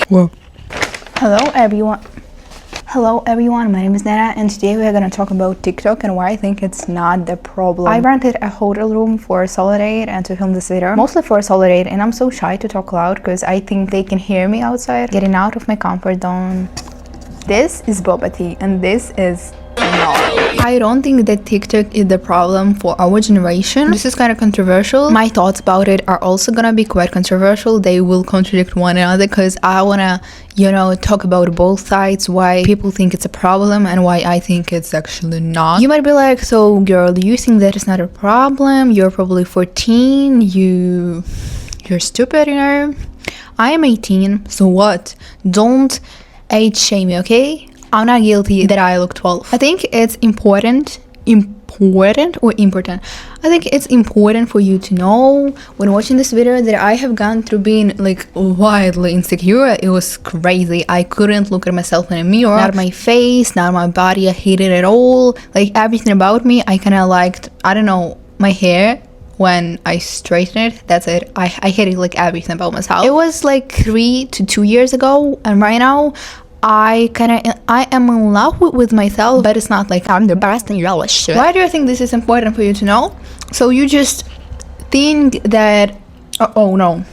Whoa. Hello everyone, my name is Nana and today we are going to talk about TikTok and why I think it's not the problem. I rented a hotel room for a solid 8 and to film this video, mostly for a solid 8, and I'm so shy to talk loud because I think they can hear me outside. Getting out of my comfort zone. This is boba tea and this is I don't think that TikTok is the problem for our generation. This is kind of controversial. My thoughts about it are also gonna be quite controversial. They will contradict one another because I wanna, talk about both sides, why people think it's a problem and why I think it's actually not. You might be like, so girl, you think that it's not a problem? You're probably 14, you're stupid, I am 18, so what? Don't age shame me, okay? I'm not guilty that I look 12. I think it's important. I think it's important for you to know when watching this video that I have gone through being wildly insecure. It was crazy. I couldn't look at myself in a mirror. Not my face, not my body. I hated it all. Everything about me, I kind of liked, my hair. When I straightened it, that's it. I hated everything about myself. It was 3 to 2 years ago, and right now I am in love with myself, but it's not I'm the best and you're all shit. Why do you think this is important for you to know? So you just think that oh no,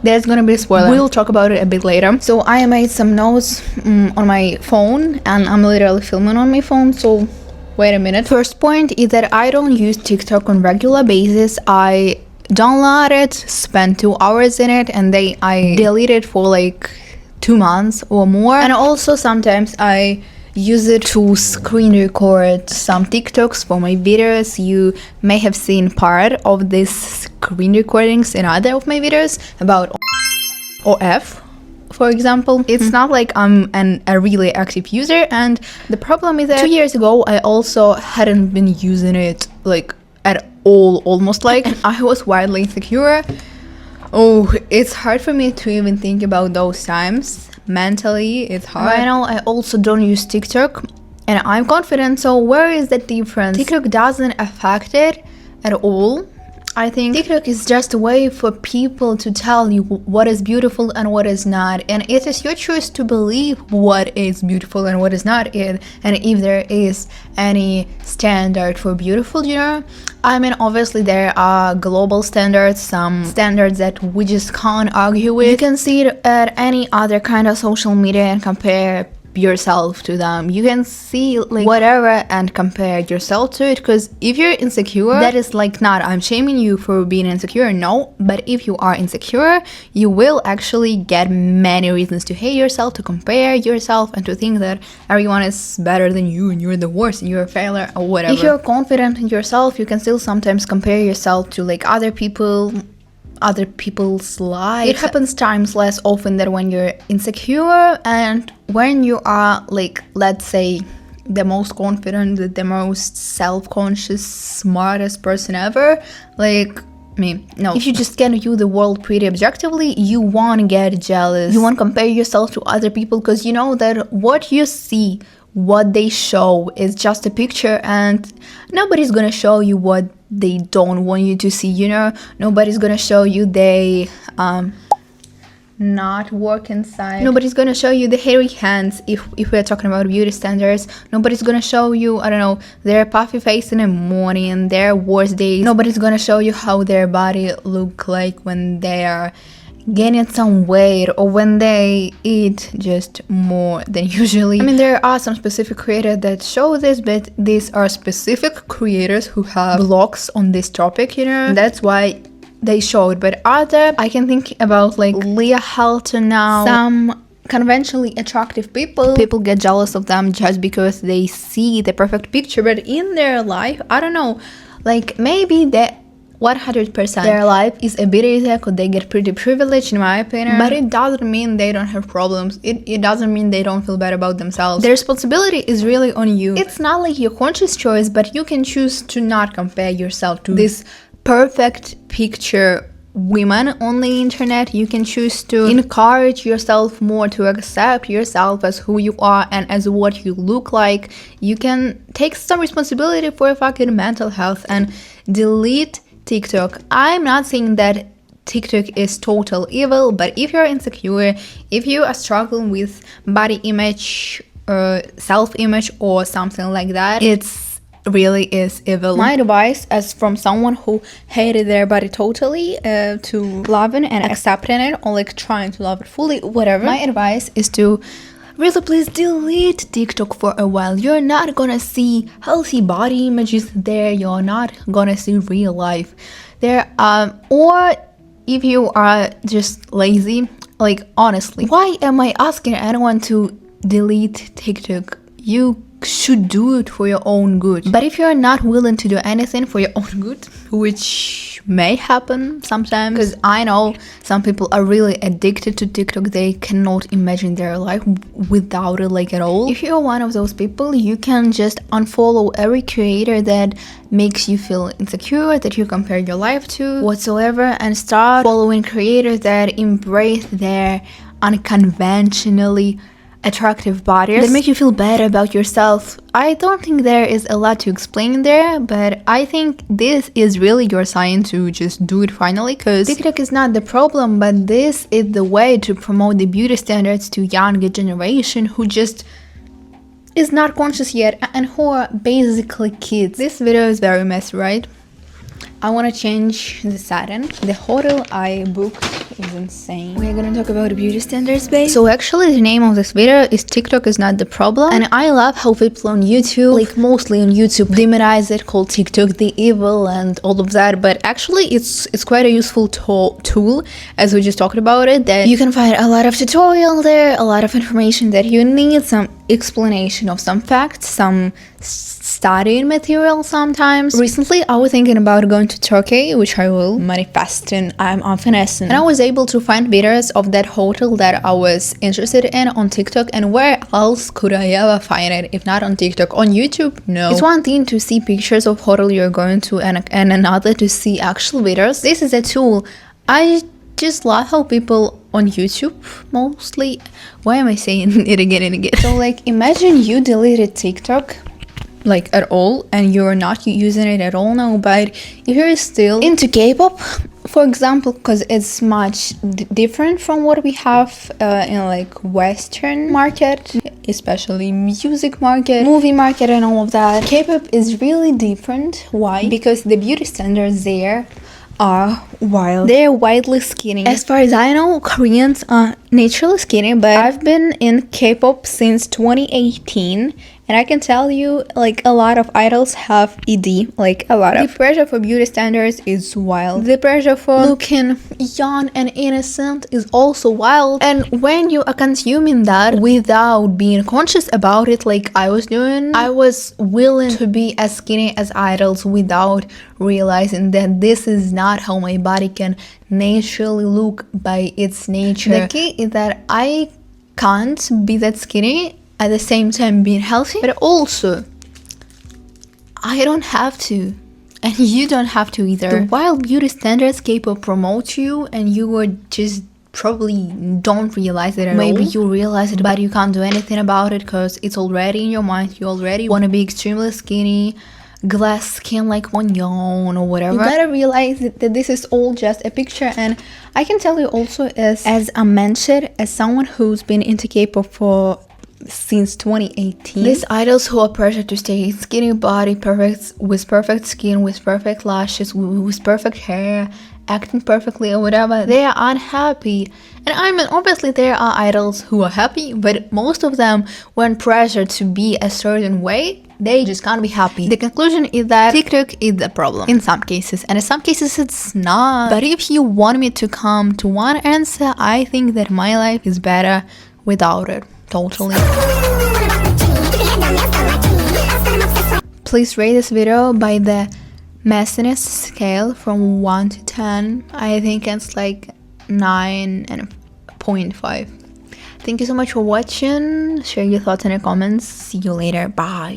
there's gonna be a spoiler. We'll talk about it a bit later. So I made some notes on my phone and I'm literally filming on my phone, so wait a minute. First point is that I don't use TikTok on regular basis. I download it, spend 2 hours in it, and I delete it for 2 months or more. And also sometimes I use it to screen record some TikToks for my videos. You may have seen part of these screen recordings in other of my videos about OF, for example. It's not I'm a really active user, and the problem is that 2 years ago I also hadn't been using it at all, almost and I was wildly insecure. Oh, it's hard for me to even think about those times. Mentally, it's hard. Right now, I also don't use TikTok, and I'm confident, so where is the difference? TikTok doesn't affect it at all. I think TikTok is just a way for people to tell you what is beautiful and what is not, and it is your choice to believe what is beautiful and what is not it, and if there is any standard for beautiful, obviously there are global standards, some standards that we just can't argue with. You can see it at any other kind of social media and compare yourself to them. You can see whatever and compare yourself to it, because if you're insecure, that is not I'm shaming you for being insecure, no, but if you are insecure, you will actually get many reasons to hate yourself, to compare yourself, and to think that everyone is better than you and you're the worst and you're a failure or whatever. If you're confident in yourself, you can still sometimes compare yourself to other people's lives. It happens times less often than when you're insecure, and when you are let's say the most confident, the most self-conscious, smartest person ever, me. No, if you just can view the world pretty objectively, you won't get jealous. You won't compare yourself to other people, because you know that what you see, what they show is just a picture, and nobody's gonna show you what they don't want you to see. Nobody's gonna show you they not work inside. Nobody's gonna show you the hairy hands if we're talking about beauty standards. Nobody's gonna show you their puffy face in the morning, their worst days. Nobody's gonna show you how their body look like when they are gaining some weight or when they eat just more than usually. There are some specific creators that show this, but these are specific creators who have blogs on this topic, That's why they show it. But I can think about Leah Halton now. Some conventionally attractive people get jealous of them just because they see the perfect picture, but in their life, I don't know, maybe that 100% their life is a bit easier because they get pretty privileged, in my opinion, but it doesn't mean they don't have problems. It doesn't mean they don't feel bad about themselves. The responsibility is really on you. It's not your conscious choice, but you can choose to not compare yourself to this perfect picture women on the internet. You can choose to encourage yourself more, to accept yourself as who you are and as what you look like. You can take some responsibility for your fucking mental health and delete TikTok. I'm not saying that TikTok is total evil, but if you're insecure, if you are struggling with body image, self-image or something like that, it's really is evil. My advice, as from someone who hated their body totally, to loving and accepting it, or like trying to love it fully, whatever, my advice is to really please delete TikTok for a while. You're not gonna see healthy body images there, you're not gonna see real life there, or if you are just lazy, like honestly, why am I asking anyone to delete TikTok? You should do it for your own good. But if you're not willing to do anything for your own good, which may happen sometimes, because I know some people are really addicted to TikTok, they cannot imagine their life without it, like at all. If you're one of those people, you can just unfollow every creator that makes you feel insecure, that you compare your life to whatsoever, and start following creators that embrace their unconventionally attractive bodies that make you feel better about yourself. I don't think there is a lot to explain there, but I think this is really your sign to just do it finally, because TikTok is not the problem, but this is the way to promote the beauty standards to younger generation who just is not conscious yet and who are basically kids. This video is very messy, right? I want to change the setting. The hotel I booked is insane. We're gonna talk about beauty standards, babe. So actually the name of this video is TikTok is not the problem, and I love how people on YouTube, like mostly on YouTube, demonize it, called TikTok the evil and all of that, but actually it's quite a useful tool, as we just talked about it, that you can find a lot of tutorial there, a lot of information that you need, some explanation of some facts, some studying material sometimes. Recently I was thinking about going to Turkey, which I will manifesting, I'm finessing, and I was able to find videos of that hotel that I was interested in on TikTok, and where else could I ever find it if not on TikTok? On YouTube? No. It's one thing to see pictures of hotel you're going to, and another to see actual videos. This is a tool. I just love how people on YouTube mostly, why am I saying it again and again? So like imagine you deleted TikTok like at all and you're not using it at all now, but if you're still into K-pop, for example, because it's much different from what we have in like Western market, especially music market, movie market and all of that. K-pop is really different. Why? Because the beauty standards there are wild. They're wildly skinny. As far as I know, Koreans are naturally skinny, but I've been in K-pop since 2018, and I can tell you, like, a lot of idols have ED, like a lot of. The pressure for beauty standards is wild. The pressure for looking young and innocent is also wild. And when you are consuming that without being conscious about it, like I was doing, I was willing to be as skinny as idols without realizing that this is not how my body can naturally look by its nature. The key is that I can't be that skinny at the same time being healthy, but also I don't have to, and you don't have to either. The wild beauty standards K-pop promote you, and you are just probably don't realize it at all. Maybe you realize it, but you can't do anything about it because it's already in your mind. You already want to be extremely skinny, glass skin like Wonyeon or whatever. You gotta realize that this is all just a picture. And I can tell you also, as I mentioned, as someone who's been into K-pop for since 2018, these idols who are pressured to stay skinny body, with perfect skin, with perfect lashes, with perfect hair, acting perfectly or whatever, they are unhappy. And I mean, obviously there are idols who are happy, but most of them, when pressured to be a certain way, they just can't be happy. The conclusion is that TikTok is the problem in some cases, and in some cases it's not. But if you want me to come to one answer, I think that my life is better without it. Totally. Please rate this video by the messiness scale from 1 to 10. I think it's like 9.5. Thank you so much for watching. Share your thoughts in the comments. See you later. Bye.